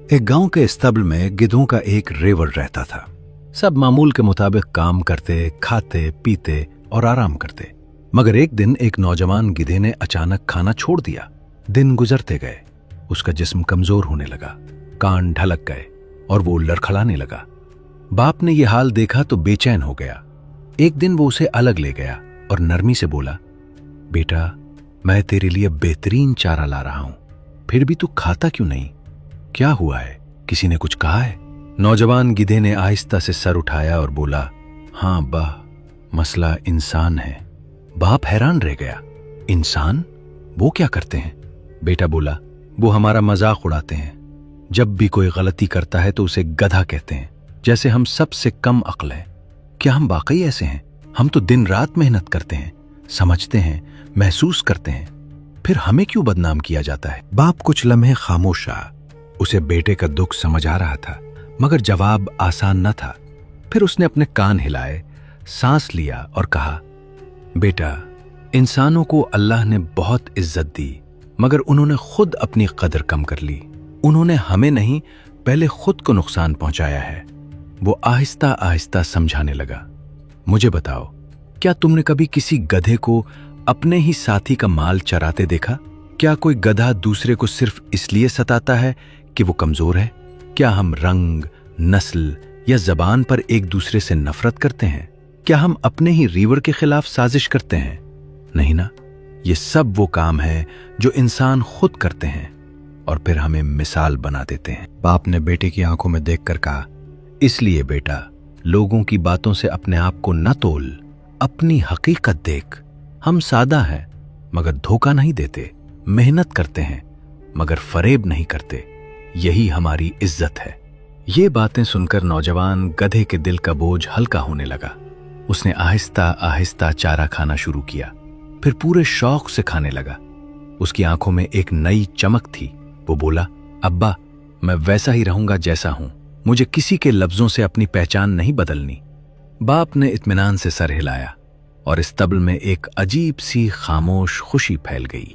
एक गांव के इस्तबल में गिद्धों का एक रेवड़ रहता था। सब मामूल के मुताबिक काम करते, खाते, पीते और आराम करते। मगर एक दिन एक नौजवान गिधे ने अचानक खाना छोड़ दिया। दिन गुजरते गए, उसका जिस्म कमजोर होने लगा, कान ढलक गए और वो लड़खड़ाने लगा। बाप ने यह हाल देखा तो बेचैन हो गया। एक दिन वो उसे अलग ले गया और नरमी से बोला, बेटा, मैं तेरे लिए बेहतरीन चारा ला रहा हूं, फिर भी तू खाता क्यों नहीं? क्या हुआ है? किसी ने कुछ कहा है? नौजवान गिधे ने आहिस्ता से सर उठाया और बोला, हाँ अब्बा, मसला इंसान है। बाप हैरान रह गया, इंसान? वो क्या करते हैं? बेटा बोला, वो हमारा मजाक उड़ाते हैं। जब भी कोई गलती करता है तो उसे गधा कहते हैं, जैसे हम सबसे कम अक्ल हैं। क्या हम वाकई ऐसे हैं? हम तो दिन रात मेहनत करते हैं, समझते हैं, महसूस करते हैं, फिर हमें क्यों बदनाम किया जाता है? बाप कुछ लम्हे खामोश रहा। उसे बेटे का दुख समझ आ रहा था, मगर जवाब आसान न था। फिर उसने अपने कान हिलाए, सांस लिया और कहा, बेटा, इंसानों को अल्लाह ने बहुत इज्जत दी, मगर उन्होंने खुद अपनी कदर कम कर ली। उन्होंने हमें नहीं, पहले खुद को नुकसान पहुंचाया है। वो आहिस्ता आहिस्ता समझाने लगा, मुझे बताओ, क्या तुमने कभी किसी गधे को अपने ही साथी का माल चराते देखा? क्या कोई गधा दूसरे को सिर्फ इसलिए सताता है कि वो कमजोर है? क्या हम रंग, नस्ल या जबान पर एक दूसरे से नफरत करते हैं? क्या हम अपने ही रीवर के खिलाफ साजिश करते हैं? नहीं ना। ये सब वो काम है जो इंसान खुद करते हैं और फिर हमें मिसाल बना देते हैं। बाप ने बेटे की आंखों में देखकर कहा, इसलिए बेटा, लोगों की बातों से अपने आप को न तोल, अपनी हकीकत देख। हम सादा हैं मगर धोखा नहीं देते, मेहनत करते हैं मगर फरेब नहीं करते। यही हमारी इज्जत है। ये बातें सुनकर नौजवान गधे के दिल का बोझ हल्का होने लगा। उसने आहिस्ता आहिस्ता चारा खाना शुरू किया, फिर पूरे शौक से खाने लगा। उसकी आंखों में एक नई चमक थी। वो बोला, अब्बा, मैं वैसा ही रहूंगा जैसा हूं, मुझे किसी के लफ्जों से अपनी पहचान नहीं बदलनी। बाप ने इत्मीनान से सर हिलाया और इस्तबल में एक अजीब सी खामोश खुशी फैल गई।